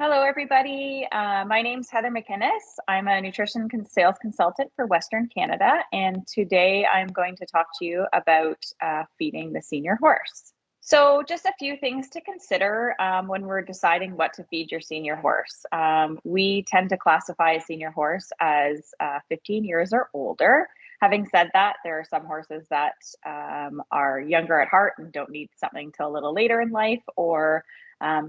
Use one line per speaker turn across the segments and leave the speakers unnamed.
Hello, everybody. My name's Heather McInnes. I'm a nutrition sales consultant for Western Canada, and today I'm going to talk to you about feeding the senior horse. So just a few things to consider when we're deciding what to feed your senior horse. We tend to classify a senior horse as 15 years or older. Having said that, there are some horses that are younger at heart and don't need something till a little later in life, or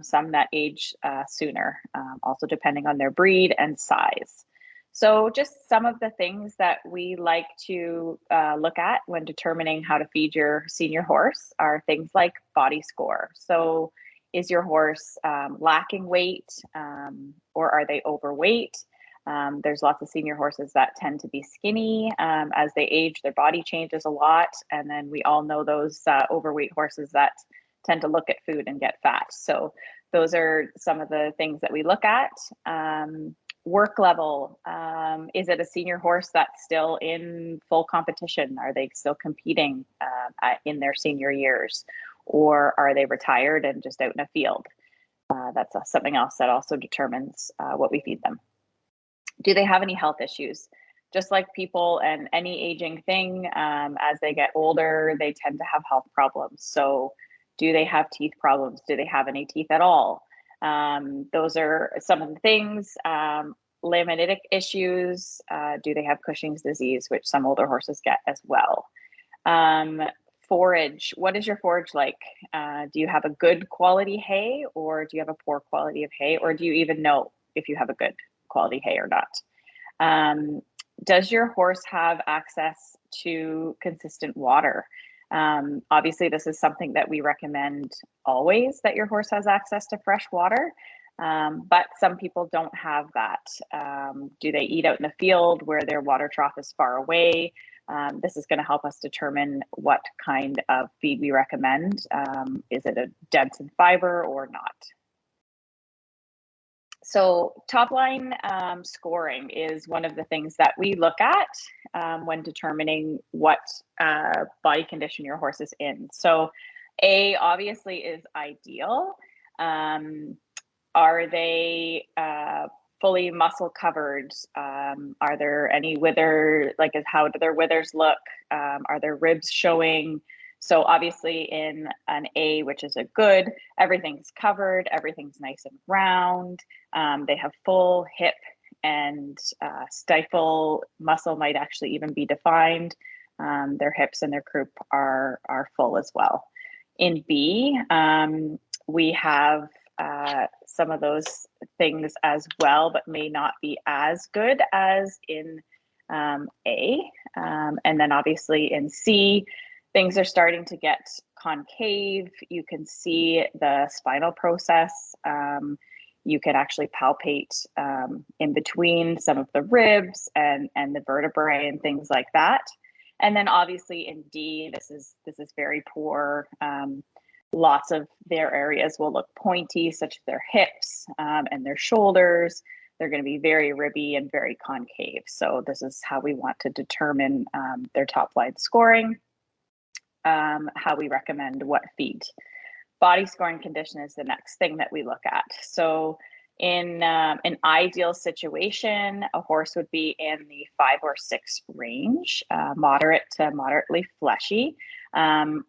some that age sooner, also depending on their breed and size. So just some of the things that we like to look at when determining how to feed your senior horse are things like body score. So is your horse lacking weight, or are they overweight? There's lots of senior horses that tend to be skinny. As they age, their body changes a lot. And then we all know those overweight horses that tend to look at food and get fat. So those are some of the things that we look at. Work level. Is it a senior horse that's still in full competition? Are they still competing in their senior years? Or are they retired and just out in a field? That's something else that also determines what we feed them. Do they have any health issues? Just like people and any aging thing, as they get older, they tend to have health problems. So do they have teeth problems? Do they have any teeth at all? Those are some of the things. Laminitic issues. Do they have Cushing's disease, which some older horses get as well? Forage. What is your forage like? Do you have a good quality hay, or do you have a poor quality of hay, or do you even know if you have a good quality hay or not? Does your horse have access to consistent water? Obviously, this is something that we recommend always, that your horse has access to fresh water, but some people don't have that. Do they eat out in the field where their water trough is far away? This is going to help us determine what kind of feed we recommend. Is it a dense in fiber or not? So top line scoring is one of the things that we look at when determining what body condition your horse is in. So A obviously is ideal. Are they fully muscle covered? Are there any wither, like how do their withers look? Are their ribs showing? So obviously in an A, which is a good, everything's covered, everything's nice and round. They have full hip and stifle muscle might actually even be defined. Their hips and their croup are full as well. In B, we have some of those things as well, but may not be as good as in A. And then obviously in C, things are starting to get concave. You can see the spinal process. You can actually palpate in between some of the ribs and the vertebrae and things like that. And then obviously in D, this is very poor. Lots of their areas will look pointy, such as their hips and their shoulders. They're going to be very ribby and very concave. So this is how we want to determine their top line scoring. How we recommend what feed. Body scoring condition is the next thing that we look at. So in an ideal situation, a horse would be in the 5 or 6 range, moderate to moderately fleshy. Do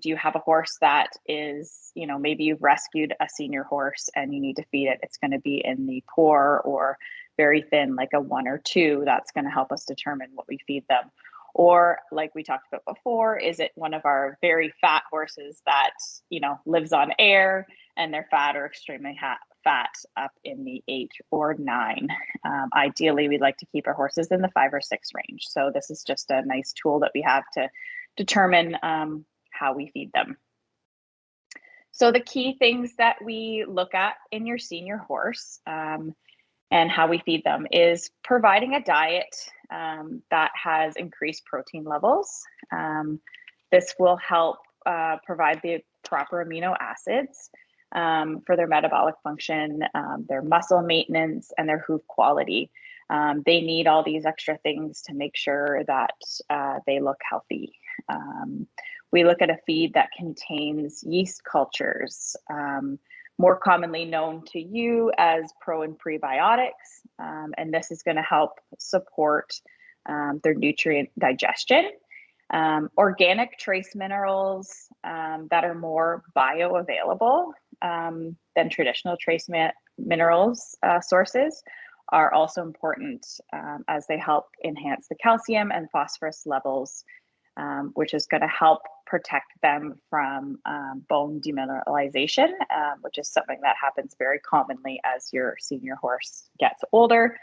you have a horse that is, maybe you've rescued a senior horse and you need to feed it? It's going to be in the poor or very thin, like a 1 or 2. That's going to help us determine what we feed them. Or like we talked about before, is it one of our very fat horses that, lives on air and they're fat or extremely fat up in the 8 or 9? Ideally, we'd like to keep our horses in the 5 or 6 range. So this is just a nice tool that we have to determine how we feed them. So the key things that we look at in your senior horse and how we feed them is providing a diet that has increased protein levels. This will help provide the proper amino acids for their metabolic function, their muscle maintenance, and their hoof quality. They need all these extra things to make sure that they look healthy. We look at a feed that contains yeast cultures, more commonly known to you as pro and prebiotics. And this is going to help support their nutrient digestion. Organic trace minerals that are more bioavailable than traditional trace minerals sources are also important as they help enhance the calcium and phosphorus levels, which is going to help protect them from bone demineralization, which is something that happens very commonly as your senior horse gets older,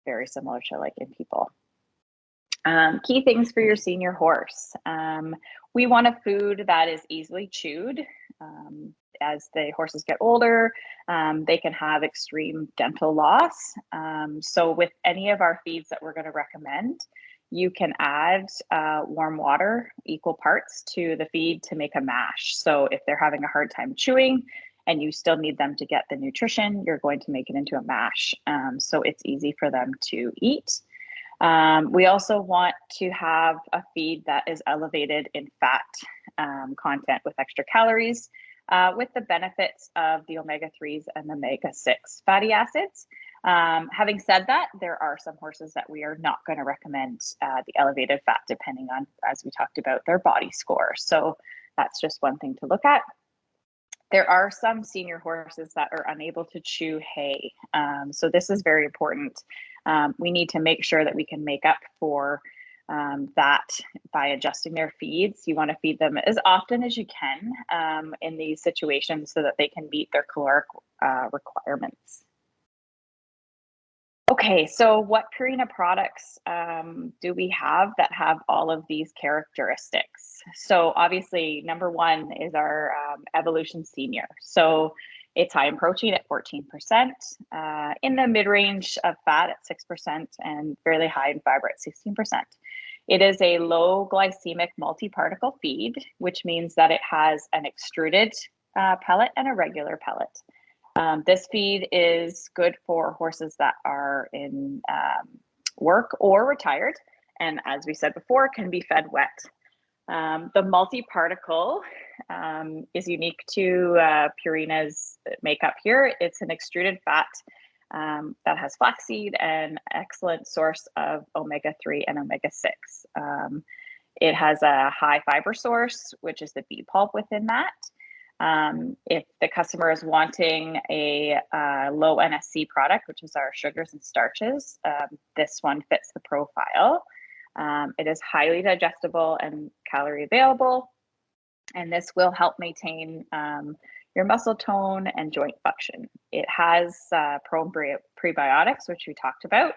very similar to like in people. Key things for your senior horse. We want a food that is easily chewed. As the horses get older, they can have extreme dental loss. So with any of our feeds that we're going to recommend, you can add warm water, equal parts to the feed to make a mash. So if they're having a hard time chewing and you still need them to get the nutrition, you're going to make it into a mash. So it's easy for them to eat. We also want to have a feed that is elevated in fat content with extra calories, with the benefits of the omega-3s and omega-6 fatty acids. Having said that, there are some horses that we are not going to recommend the elevated fat, depending on, as we talked about, their body score. So that's just one thing to look at. There are some senior horses that are unable to chew hay. So this is very important. We need to make sure that we can make up for that by adjusting their feeds. You want to feed them as often as you can in these situations so that they can meet their caloric requirements. Okay, so what Purina products do we have that have all of these characteristics? So obviously, number one is our Evolution Senior. So it's high in protein at 14%, in the mid-range of fat at 6%, and fairly high in fiber at 16%. It is a low glycemic multi-particle feed, which means that it has an extruded pellet and a regular pellet. This feed is good for horses that are in work or retired, and as we said before, can be fed wet. The multi-particle is unique to Purina's makeup here. It's an extruded fat that has flaxseed, an excellent source of omega-3 and omega-6. It has a high fiber source, which is the bee pulp within that. If the customer is wanting a low NSC product, which is our sugars and starches, this one fits the profile. It is highly digestible and calorie available, and this will help maintain your muscle tone and joint function. It has prebiotics, which we talked about,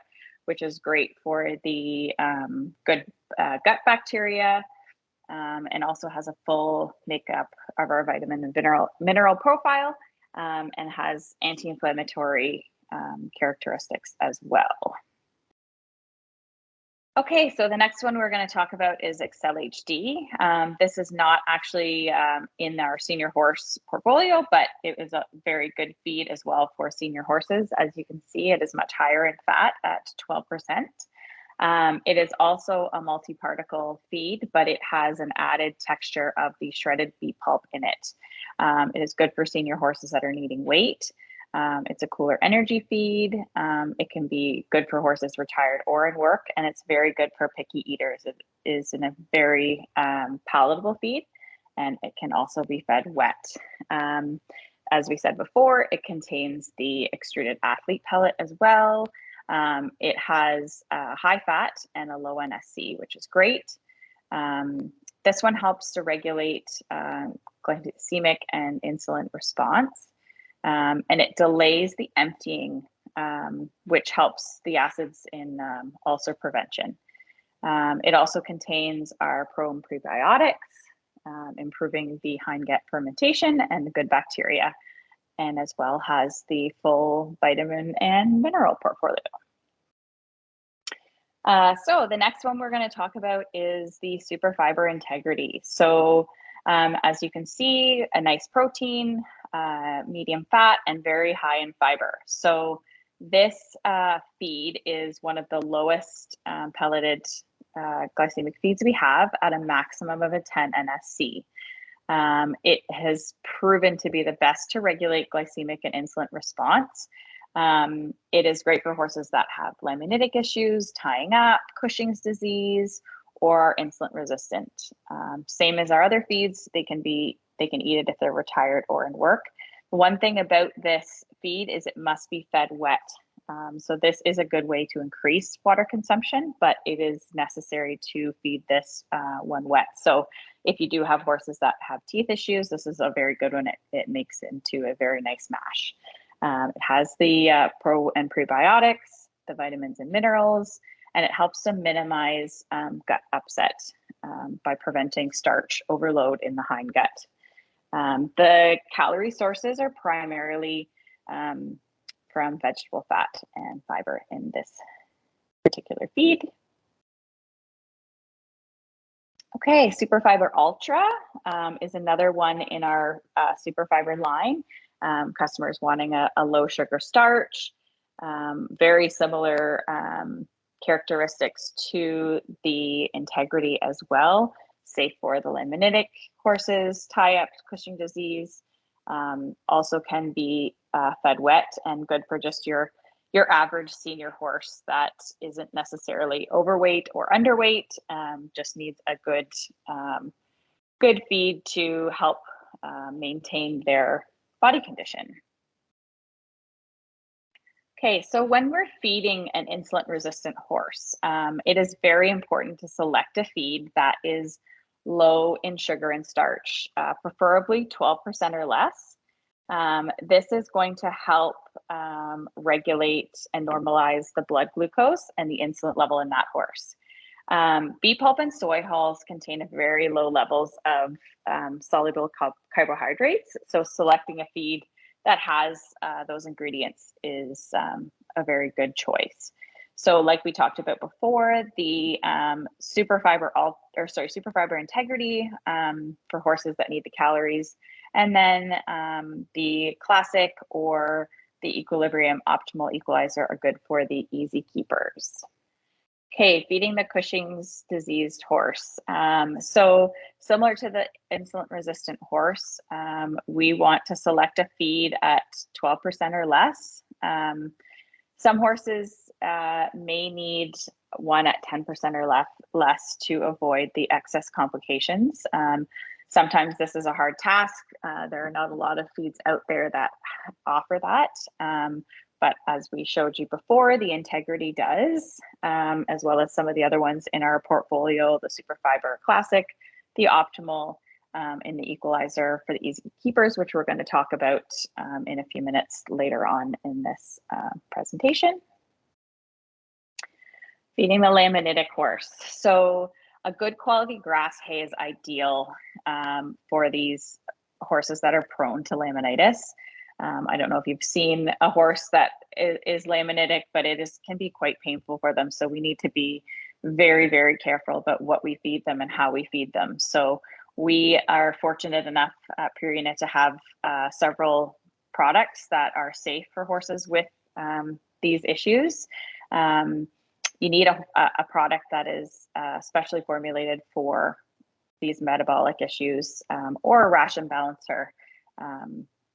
which is great for the good gut bacteria, and also has a full makeup of our vitamin and mineral profile, and has anti-inflammatory characteristics as well. Okay, so the next one we're going to talk about is Excel HD. This is not actually in our senior horse portfolio, but it is a very good feed as well for senior horses. As you can see, it is much higher in fat at 12%. It is also a multi-particle feed, but it has an added texture of the shredded bee pulp in it. It is good for senior horses that are needing weight. It's a cooler energy feed. It can be good for horses retired or in work, and it's very good for picky eaters. It is in a very palatable feed, and it can also be fed wet. As we said before, it contains the extruded athlete pellet as well. It has high fat and a low NSC, which is great. This one helps to regulate glycemic and insulin response. And it delays the emptying, which helps the acids in ulcer prevention. It also contains our pro and prebiotics, improving the hind-gut fermentation and the good bacteria, and as well has the full vitamin and mineral portfolio. So the next one we're going to talk about is the SuperFibra Integrity. So as you can see, a nice protein, medium fat, and very high in fiber. So this feed is one of the lowest pelleted glycemic feeds we have at a maximum of a 10 NSC. It has proven to be the best to regulate glycemic and insulin response. It is great for horses that have laminitic issues, tying up, Cushing's disease, or are insulin resistant. Same as our other feeds, they can eat it if they're retired or in work. One thing about this feed is it must be fed wet. So this is a good way to increase water consumption, but it is necessary to feed this when wet. So if you do have horses that have teeth issues, this is a very good one. It makes it into a very nice mash. It has the pro and prebiotics, the vitamins and minerals, and it helps to minimize gut upset by preventing starch overload in the hind gut. The calorie sources are primarily from vegetable fat and fiber in this particular feed. Okay, SuperFibra Ultra is another one in our SuperFibra line. Customers wanting a low sugar starch, very similar characteristics to the integrity as well. Safe for the laminitic horses, tie-up, Cushing disease. Also can be fed wet and good for just your average senior horse that isn't necessarily overweight or underweight, just needs a good feed to help maintain their body condition. Okay, so when we're feeding an insulin-resistant horse, it is very important to select a feed that is low in sugar and starch, preferably 12% or less. This is going to help regulate and normalize the blood glucose and the insulin level in that horse. Beet pulp and soy hulls contain very low levels of soluble carbohydrates, so selecting a feed that has those ingredients is a very good choice. So like we talked about before, the SuperFibra Integrity for horses that need the calories, and then the Classic or the Equilibrium Optimal Equalizer are good for the easy keepers. Okay, feeding the Cushing's diseased horse. So similar to the insulin-resistant horse, we want to select a feed at 12% or less. Some horses may need one at 10% or less to avoid the excess complications. Sometimes this is a hard task. There are not a lot of feeds out there that offer that. But as we showed you before, the Integrity does, as well as some of the other ones in our portfolio, the SuperFibra Classic, the Optimal, and the Equalizer for the easy keepers, which we're going to talk about in a few minutes later on in this presentation. Feeding the laminitic horse. So a good quality grass hay is ideal for these horses that are prone to laminitis. I don't know if you've seen a horse that is laminitic, but can be quite painful for them. So we need to be very, very careful about what we feed them and how we feed them. So we are fortunate enough at Purina to have several products that are safe for horses with these issues. You need a product that is specially formulated for these metabolic issues, or a ration balancer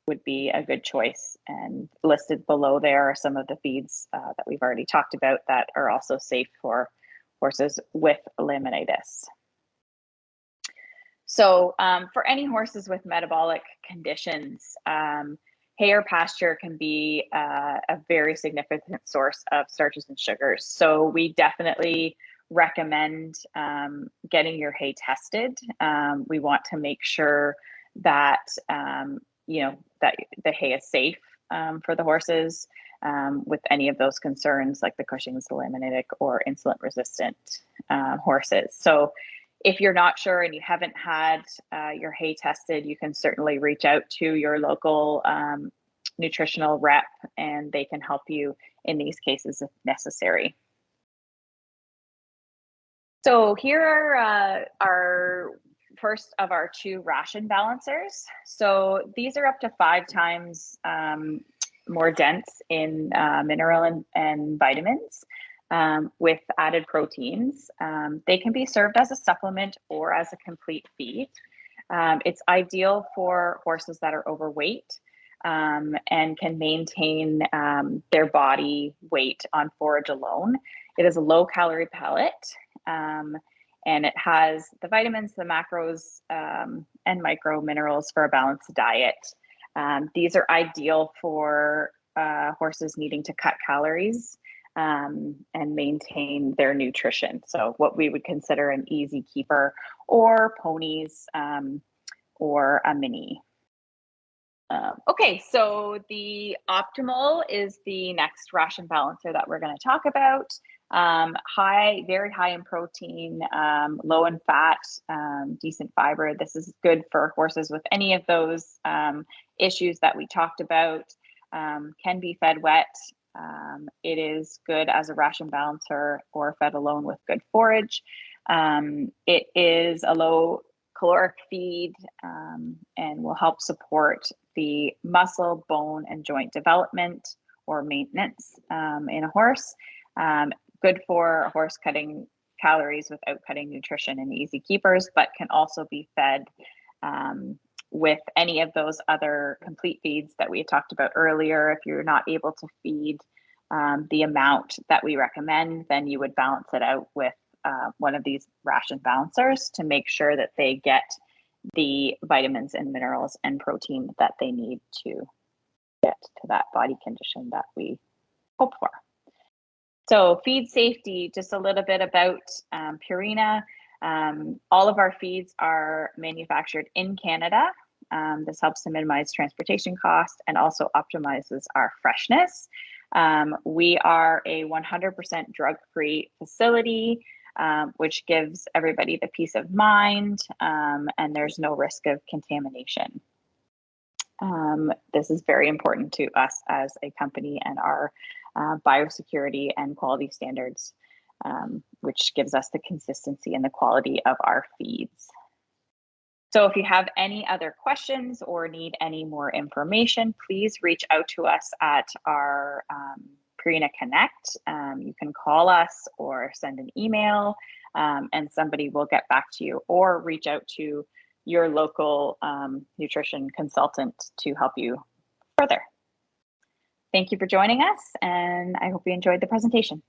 would be a good choice. And listed below there are some of the feeds that we've already talked about that are also safe for horses with laminitis. So for any horses with metabolic conditions, hay or pasture can be a very significant source of starches and sugars. So we definitely recommend getting your hay tested. We want to make sure that that the hay is safe for the horses with any of those concerns like the Cushing's, the laminitic, or insulin resistant horses. So if you're not sure and you haven't had your hay tested, you can certainly reach out to your local nutritional rep and they can help you in these cases if necessary. So here are our first of our 2 ration balancers. So these are up to 5 times more dense in mineral and vitamins with added proteins. They can be served as a supplement or as a complete feed. It's ideal for horses that are overweight and can maintain their body weight on forage alone. It is a low-calorie pellet, and it has the vitamins, the macros, and micro minerals for a balanced diet. These are ideal for horses needing to cut calories and maintain their nutrition. So what we would consider an easy keeper, or ponies, or a mini. Okay, so the optimal is the next ration balancer that we're going to talk about. Very high in protein, low in fat, decent fiber. This is good for horses with any of those issues that we talked about. Can be fed wet. It is good as a ration balancer or fed alone with good forage. It is a low caloric feed and will help support the muscle, bone, and joint development or maintenance in a horse. Good for a horse cutting calories without cutting nutrition and easy keepers, but can also be fed with any of those other complete feeds that we talked about earlier. If you're not able to feed the amount that we recommend, then you would balance it out with one of these ration balancers to make sure that they get the vitamins and minerals and protein that they need to get to that body condition that we hope for. So feed safety, just a little bit about Purina. All of our feeds are manufactured in Canada. This helps to minimize transportation costs and also optimizes our freshness. We are a 100% drug-free facility, which gives everybody the peace of mind, and there's no risk of contamination. This is very important to us as a company and our biosecurity and quality standards, which gives us the consistency and the quality of our feeds. So if you have any other questions or need any more information, please reach out to us at our Purina Connect. You can call us or send an email, and somebody will get back to you, or reach out to your local nutrition consultant to help you further. Thank you for joining us, and I hope you enjoyed the presentation.